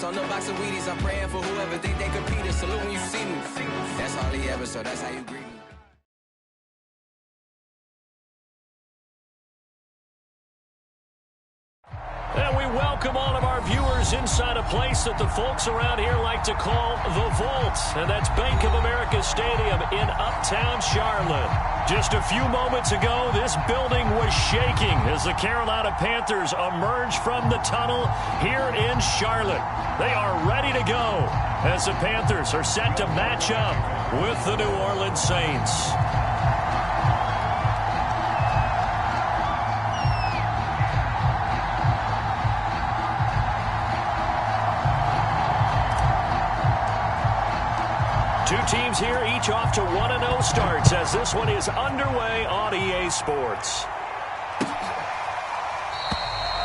on the box of Wheaties. I'm praying for whoever think they compete. Salute when you see me. That's all he ever, so that's how you greet me. And we welcome all of our viewers inside a place that the folks around here like to call the Vault. And that's Bank of America Stadium in Uptown Charlotte. Just a few moments ago, this building was shaking as the Carolina Panthers emerged from the tunnel here in Charlotte. They are ready to go as the Panthers are set to match up with the New Orleans Saints. Two teams here, each off to 1-0 starts as this one is underway on EA Sports.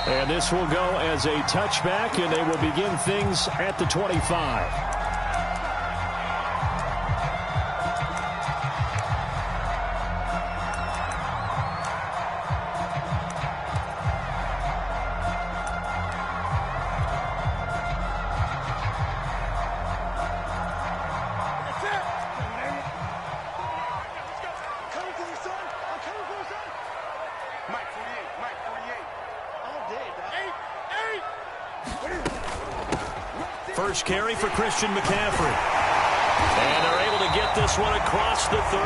And this will go as a touchback, and they will begin things at the 25. First carry for Christian McCaffrey. And they're able to get this one across the 35.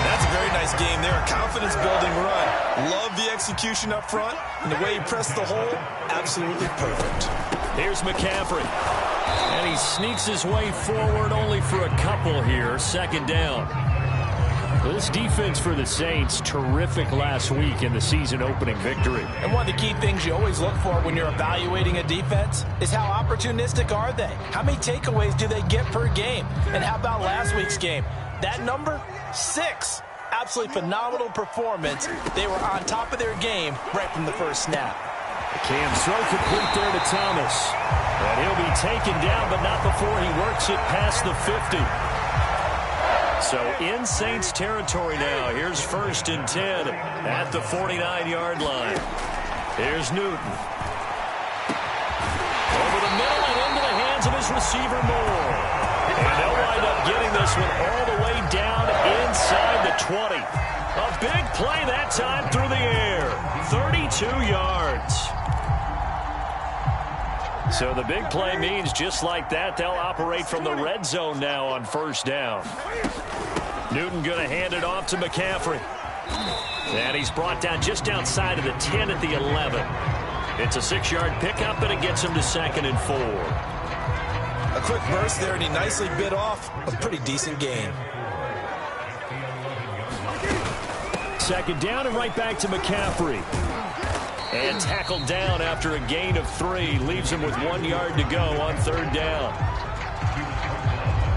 That's a very nice game there. A confidence-building run. Love the execution up front. And the way he pressed the hole, absolutely perfect. Here's McCaffrey. And he sneaks his way forward only for a couple here. Second down. This defense for the Saints, terrific last week in the season-opening victory. And one of the key things you always look for when you're evaluating a defense is how opportunistic are they? How many takeaways do they get per game? And how about last week's game? That number, 6. Absolutely phenomenal performance. They were on top of their game right from the first snap. Cam throw complete there to Thomas. And he'll be taken down, but not before he works it past the 50. So in Saints territory now. Here's 1st and 10 at the 49-yard line. Here's Newton. Over the middle and into the hands of his receiver Moore. And they'll wind up getting this one all the way down inside the 20. A big play that time through the air. 32 yards. So the big play means just like that, they'll operate from the red zone now on 1st down. Newton going to hand it off to McCaffrey. And he's brought down just outside of the 10 at the 11. It's a 6-yard pickup, and it gets him to 2nd and 4. A quick burst there, and he nicely bit off a pretty decent gain. 2nd down and right back to McCaffrey. And tackled down after a gain of 3. Leaves him with 1 yard to go on 3rd down.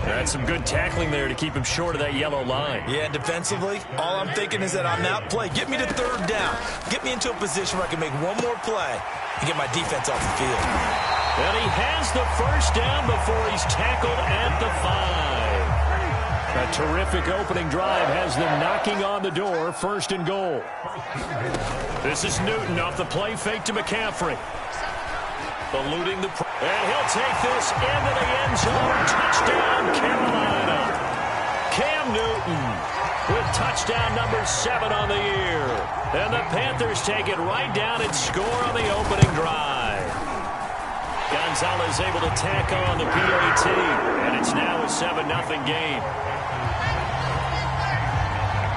That's some good tackling there to keep him short of that yellow line. Yeah, defensively, all I'm thinking is that on that play, get me to 3rd down. Get me into a position where I can make one more play and get my defense off the field. And he has the 1st down before he's tackled at the 5. A terrific opening drive has them knocking on the door. 1st and goal. This is Newton off the play fake to McCaffrey. Eluding the... And he'll take this into the end zone. Touchdown, Carolina. Cam Newton with touchdown number 7 on the year. And the Panthers take it right down and score on the opening drive. Gonzalez able to tack on the PAT. And it's now a 7-0 game.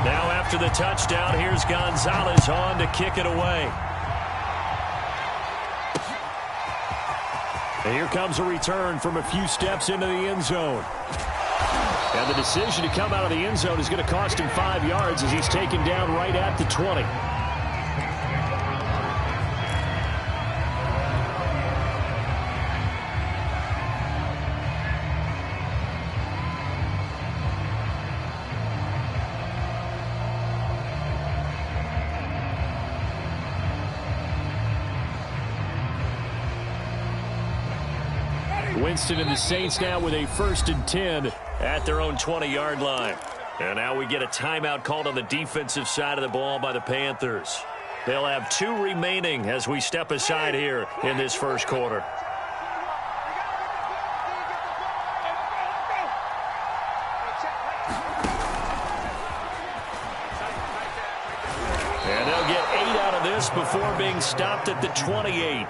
Now after the touchdown, here's Gonzalez on to kick it away. And here comes a return from a few steps into the end zone. And the decision to come out of the end zone is going to cost him 5 yards as he's taken down right at the 20. Winston and the Saints now with a 1st and 10 at their own 20-yard line. And now we get a timeout called on the defensive side of the ball by the Panthers. They'll have 2 remaining as we step aside here in this first quarter. And they'll get 8 out of this before being stopped at the 28.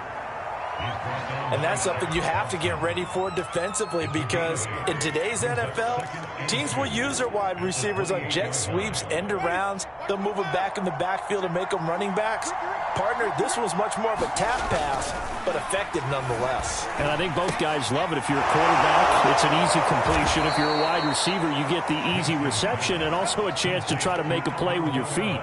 And that's something you have to get ready for defensively, because in today's NFL, teams will use their wide receivers on jet sweeps, end arounds. They'll move them back in the backfield and make them running backs. Partner, this was much more of a tap pass, but effective nonetheless. And I think both guys love it. If you're a quarterback, it's an easy completion. If you're a wide receiver, you get the easy reception and also a chance to try to make a play with your feet.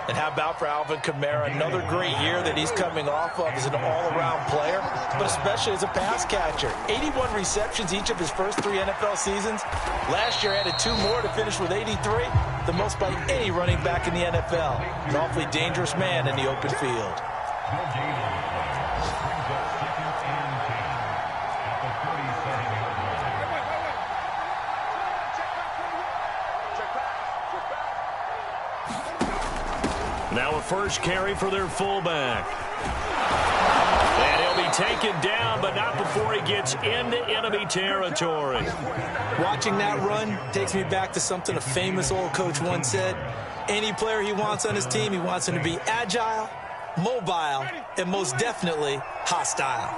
And how about for Alvin Kamara? Another great year that he's coming off of as an all-around player, but especially as a pass catcher. 81 receptions each of his first 3 NFL seasons. Last year added 2 more to finish with 83, the most by any running back in the NFL. An awfully dangerous man in the open field. Now a first carry for their fullback. And he'll be taken down, but not before he gets into enemy territory. Watching that run takes me back to something a famous old coach once said. Any player he wants on his team, he wants him to be agile, mobile, and most definitely hostile.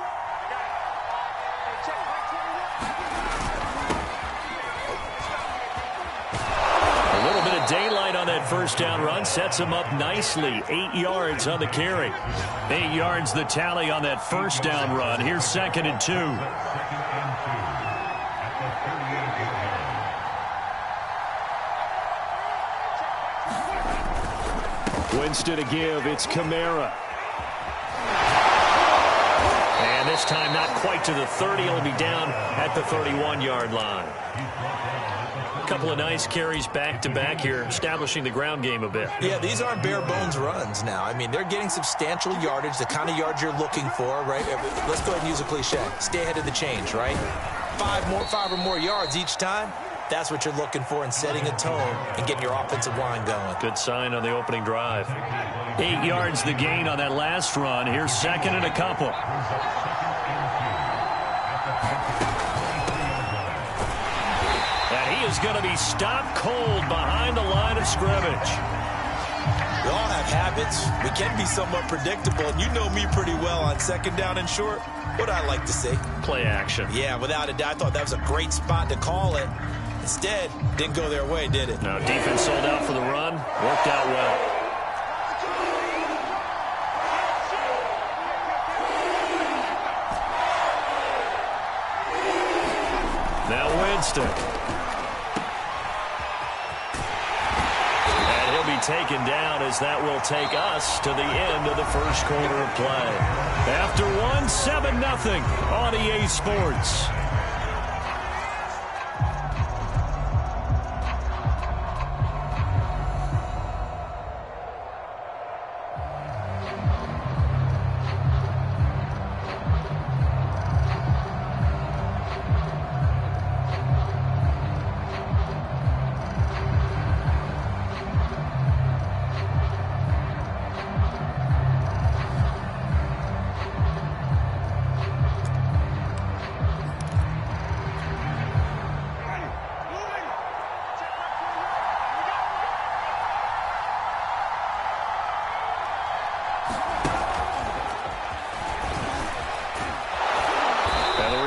A little bit of daylight on that first down run sets him up nicely. 8 yards on the carry. 8 yards the tally on that first down run. Here's 2nd and 2. Winston to give. It's Kamara. And this time not quite to the 30. He'll be down at the 31-yard line. A couple of nice carries back-to-back here, establishing the ground game a bit. Yeah, these aren't bare-bones runs now. I mean, they're getting substantial yardage, the kind of yards you're looking for, right? Let's go ahead and use a cliche. Stay ahead of the change, right? 5 or more yards each time. That's what you're looking for in setting a tone and getting your offensive line going. Good sign on the opening drive. 8 yards the gain on that last run. Here's 2nd and a couple. And he is going to be stopped cold behind the line of scrimmage. We all have habits. We can be somewhat predictable, and you know me pretty well on 2nd down and short. What I like to see. Play action. Yeah, without a doubt. I thought that was a great spot to call it. Instead, didn't go their way, did it? No, defense sold out for the run. Worked out well. Now Winston. And he'll be taken down as that will take us to the end of the first quarter of play. After 1, 7-0 on EA Sports.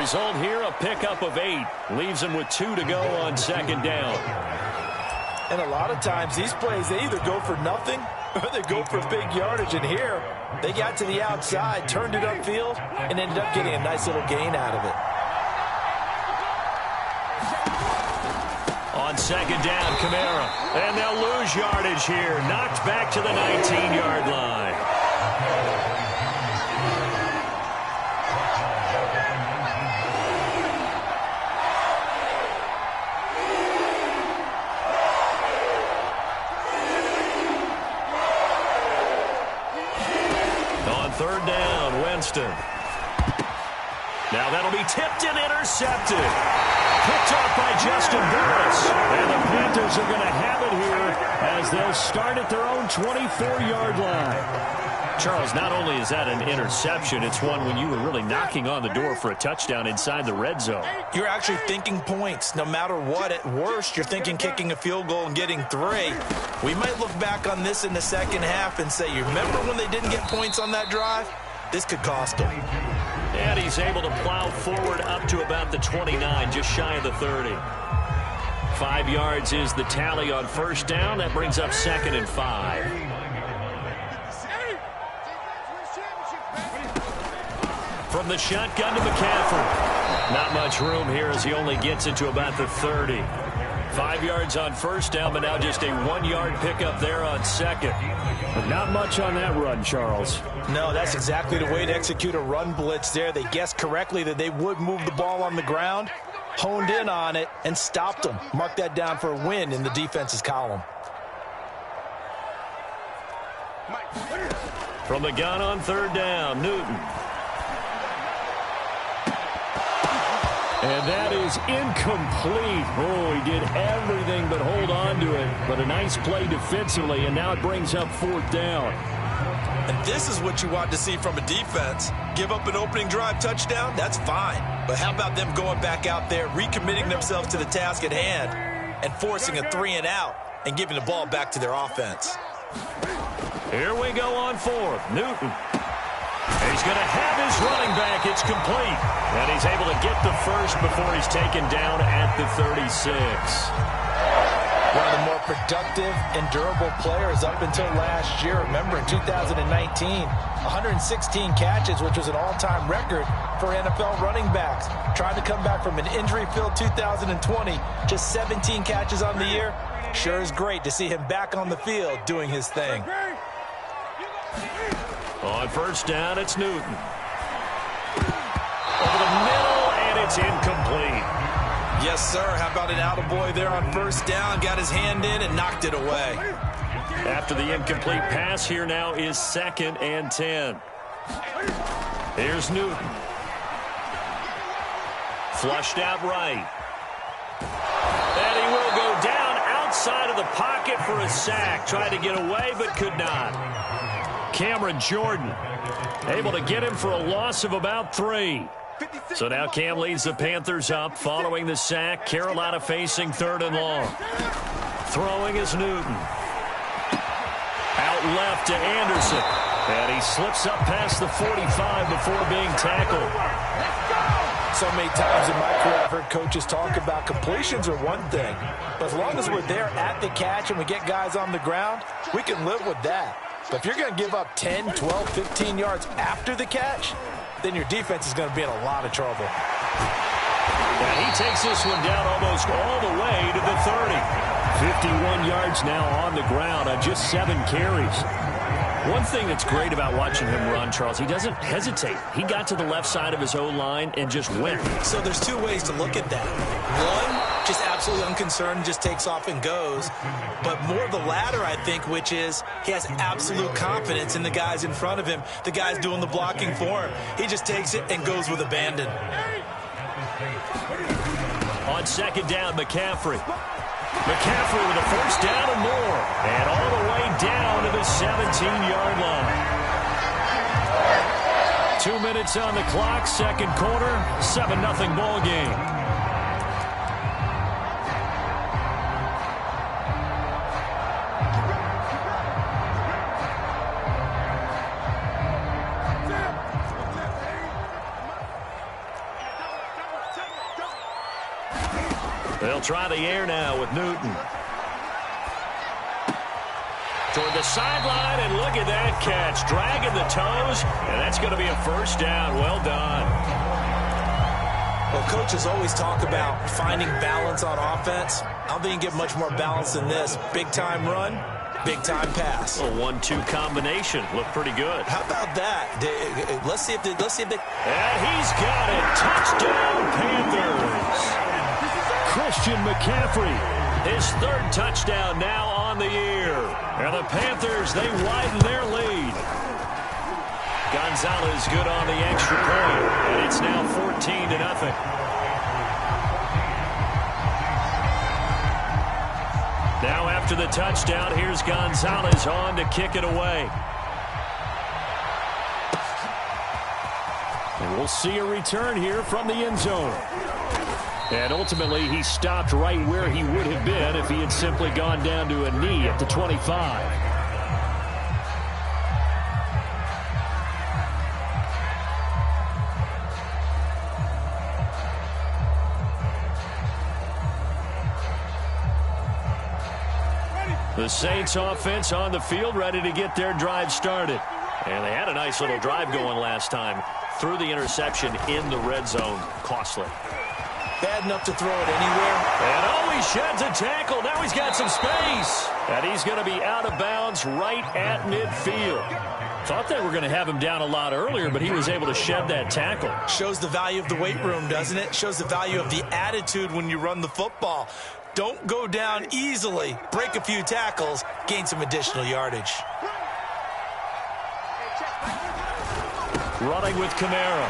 Result here, a pickup of 8. Leaves him with 2 to go on 2nd down. And a lot of times these plays, they either go for nothing or they go for big yardage. And here, they got to the outside, turned it upfield, and ended up getting a nice little gain out of it. On 2nd down, Kamara. And they'll lose yardage here. Knocked back to the 19-yard line. On 3rd down, Winston. Now that'll be tipped and intercepted. Picked off by Justin Burris. And the Panthers are going to have it here as they'll start at their own 24-yard line. Charles, not only is that an interception, it's one when you were really knocking on the door for a touchdown inside the red zone. You're actually thinking points. No matter what, at worst, you're thinking kicking a field goal and getting 3. We might look back on this in the second half and say, you remember when they didn't get points on that drive? This could cost them. And he's able to plow forward up to about the 29, just shy of the 30. 5 yards is the tally on first down. That brings up 2nd and 5. From the shotgun to McCaffrey. Not much room here as he only gets into about the 30. 5 yards on first down, but now just a 1-yard pickup there on second. But not much on that run, Charles. No, that's exactly the way to execute a run blitz there. They guessed correctly that they would move the ball on the ground, honed in on it, and stopped them. Mark that down for a win in the defense's column. From the gun on third down, Newton. And that is incomplete. Oh, he did everything but hold on to it. But a nice play defensively, and now it brings up 4th down. And this is what you want to see from a defense. Give up an opening drive touchdown, that's fine. But how about them going back out there, recommitting themselves to the task at hand, and forcing a 3-and-out and giving the ball back to their offense. Here we go on 4th. Newton. He's going to have his running back. It's complete. And he's able to get the first before he's taken down at the 36. One of the more productive and durable players up until last year. Remember, in 2019, 116 catches, which was an all-time record for NFL running backs. Trying to come back from an injury-filled 2020, just 17 catches on the year. Sure is great to see him back on the field doing his thing. On first down, it's Newton. Over the middle, and it's incomplete. Yes, sir. How about an attaboy there on first down? Got his hand in and knocked it away. After the incomplete pass, here now is 2nd and 10. Here's Newton. Flushed out right. And he will go down outside of the pocket for a sack. Tried to get away, but could not. Cameron Jordan able to get him for a loss of about 3. So now Cam leads the Panthers up following the sack. Carolina facing 3rd and long. Throwing is Newton. Out left to Anderson. And he slips up past the 45 before being tackled. So many times in my career I've heard coaches talk about completions are one thing. But as long as we're there at the catch and we get guys on the ground, we can live with that. But if you're going to give up 10, 12, 15 yards after the catch, then your defense is going to be in a lot of trouble. And he takes this one down almost all the way to the 30. 51 yards now on the ground on just 7 carries. One thing that's great about watching him run, Charles, he doesn't hesitate. He got to the left side of his O-line and just went. So there's 2 ways to look at that. One, just absolutely unconcerned, just takes off and goes. But more the latter, I think, which is he has absolute confidence in the guys in front of him, the guys doing the blocking for him. He just takes it and goes with abandon. On 2nd down, McCaffrey. McCaffrey with a first down and more. And all the way down to the 17-yard line. 2 minutes on the clock, 2nd quarter, 7-0 ball game. They'll try the air now with Newton. Toward the sideline, and look at that catch. Dragging the toes, and that's going to be a first down. Well done. Well, coaches always talk about finding balance on offense. I don't think you get much more balance than this. Big-time run, big-time pass. A 1-2 combination. Looked pretty good. How about that? Let's see if they... And he's got it. Touchdown, Panthers. Christian McCaffrey, his 3rd touchdown now on the year. And the Panthers, they widen their lead. Gonzalez good on the extra point, and it's now 14-0. Now after the touchdown, here's Gonzalez on to kick it away. We'll see a return here from the end zone. And ultimately, he stopped right where he would have been if he had simply gone down to a knee at the 25. The Saints offense on the field, ready to get their drive started. And they had a nice little drive going last time. Threw the interception in the red zone. Costly. Bad enough to throw it anywhere. And oh, he sheds a tackle. Now he's got some space. And he's going to be out of bounds right at midfield. Thought they were going to have him down a lot earlier, but he was able to shed that tackle. Shows the value of the weight room, doesn't it? Shows the value of the attitude when you run the football. Don't go down easily. Break a few tackles. Gain some additional yardage. Running with Kamara.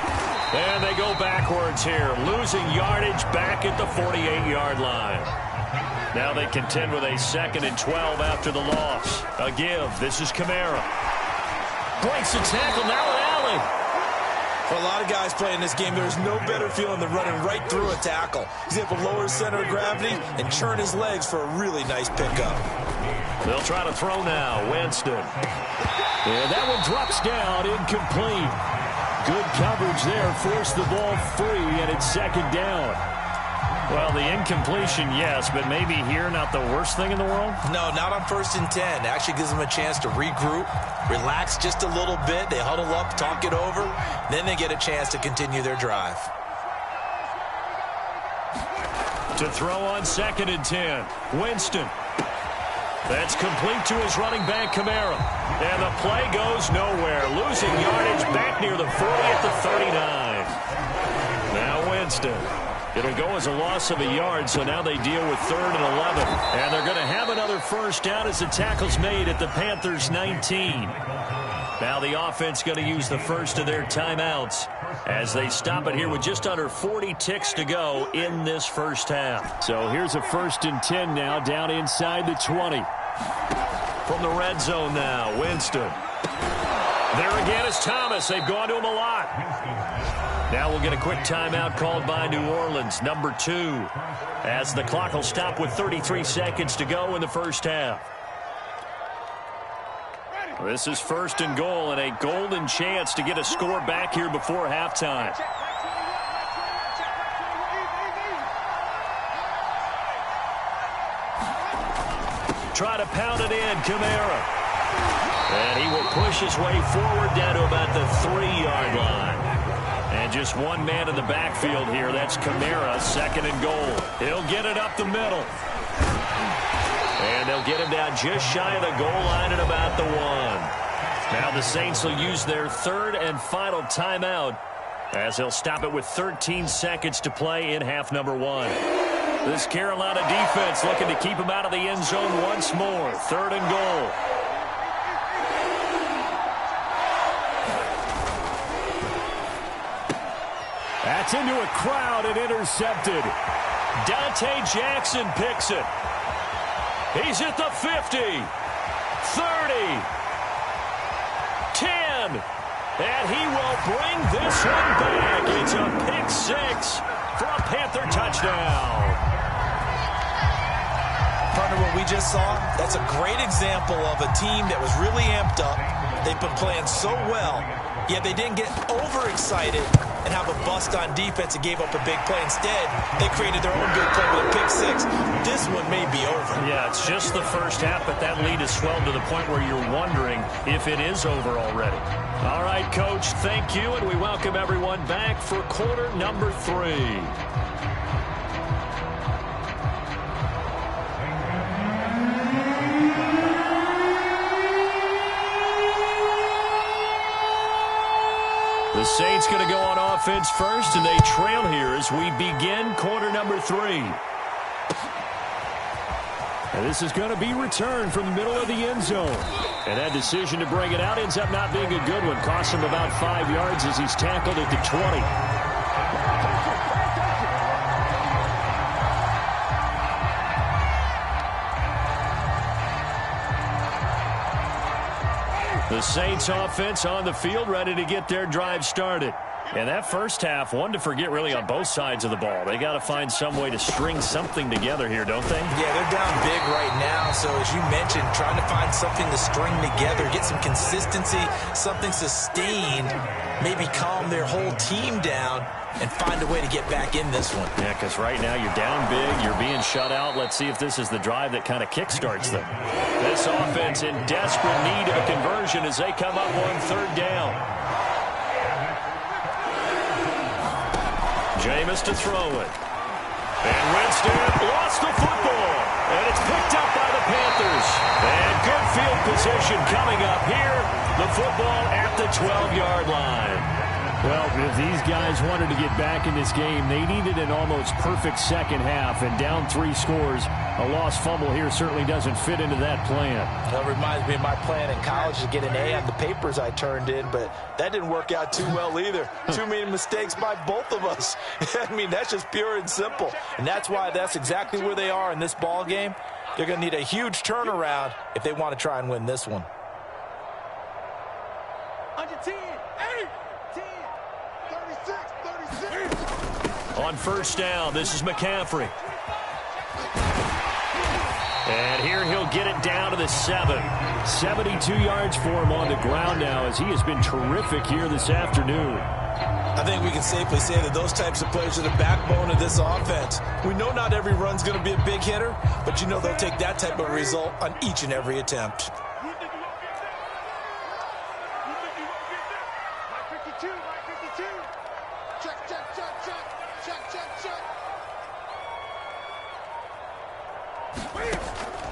And they go backwards here. Losing yardage back at the 48-yard line. Now they contend with a 2nd and 12 after the loss. A give. This is Kamara. Breaks the tackle. Now an alley. For a lot of guys playing this game, there's no better feeling than running right through a tackle. He's able to lower his center of gravity and churn his legs for a really nice pickup. They'll try to throw now. Winston. And that one drops down, incomplete. Good coverage there. Forced the ball free, and it's 2nd down. Well, the incompletion, yes, but maybe here not the worst thing in the world? No, not on 1st and 10. It actually gives them a chance to regroup, relax just a little bit. They huddle up, talk it over. Then they get a chance to continue their drive. To throw on 2nd and 10. Winston. That's complete to his running back, Kamara. And the play goes nowhere. Losing yardage back near the 40 at the 39. Now Winston. It'll go as a loss of a yard, so now they deal with 3rd and 11. And they're going to have another first down as the tackle's made at the Panthers' 19. Now the offense going to use the first of their timeouts as they stop it here with just under 40 ticks to go in this first half. So here's a 1st and 10 now down inside the 20. From the red zone now, Winston. There again is Thomas. They've gone to him a lot. Now we'll get a quick timeout called by New Orleans, number 2, as the clock will stop with 33 seconds to go in the first half. This is 1st and goal and a golden chance to get a score back here before halftime. Try to pound it in, Kamara. And he will push his way forward down to about the 3-yard line. And just one man in the backfield here. That's Kamara, 2nd and goal. He'll get it up the middle. And they'll get him down just shy of the goal line at about the 1. Now the Saints will use their 3rd and final timeout as they'll stop it with 13 seconds to play in half number 1. This Carolina defense looking to keep him out of the end zone once more. 3rd and goal. That's into a crowd and intercepted. Dante Jackson picks it. He's at the 50, 30, 10, and he will bring this one back. It's a pick 6 for a Panther touchdown. Partner, what we just saw, that's a great example of a team that was really amped up. They've been playing so well, yet they didn't get overexcited and have a bust on defense and gave up a big play. Instead, they created their own big play with a pick 6. This one may be over. Yeah, it's just the first half, but that lead has swelled to the point where you're wondering if it is over already. All right, Coach, thank you, and we welcome everyone back for quarter number 3. The Saints going to go on offense first, and they trail here as we begin quarter number 3. And this is going to be returned from the middle of the end zone. And that decision to bring it out ends up not being a good one. Costs him about 5 yards as he's tackled at the 20. The Saints offense on the field ready to get their drive started. And that first half, one to forget really on both sides of the ball. They got to find some way to string something together here, don't they? Yeah, they're down big right now. So as you mentioned, trying to find something to string together, get some consistency, something sustained, maybe calm their whole team down and find a way to get back in this one. Yeah, because right now you're down big, you're being shut out. Let's see if this is the drive that kind of kickstarts them. This offense in desperate need of a conversion as they come up on third down. Jameis to throw it. And Winston lost the football. And it's picked up by the Panthers. And good field position coming up here. The football at the 12-yard line. Well, if these guys wanted to get back in this game, they needed an almost perfect second half. And down 3 scores, a lost fumble here certainly doesn't fit into that plan. That reminds me of my plan in college to get an A on the papers I turned in, but that didn't work out too well either. Too many mistakes by both of us. I mean, that's just pure and simple. And that's why that's exactly where they are in this ball game. They're going to need a huge turnaround if they want to try and win this one. Under 10, 8, 10, 36, 36. On first down, this is McCaffrey. And here he'll get it down to the 7. 72 yards for him on the ground now as he has been terrific here this afternoon. I think we can safely say that those types of players are the backbone of this offense. We know not every run's going to be a big hitter, but you know they'll take that type of result on each and every attempt.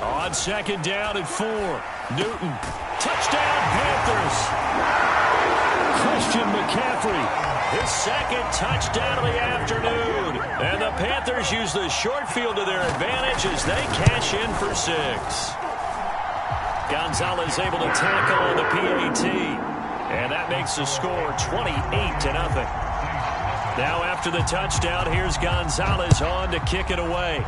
On second down and 4. Newton. Touchdown, Panthers. Christian McCaffrey. His second touchdown of the afternoon. And the Panthers use the short field to their advantage as they cash in for 6. Gonzalez able to tackle on the PAT. And that makes the score 28-0. Now after the touchdown, here's Gonzalez on to kick it away.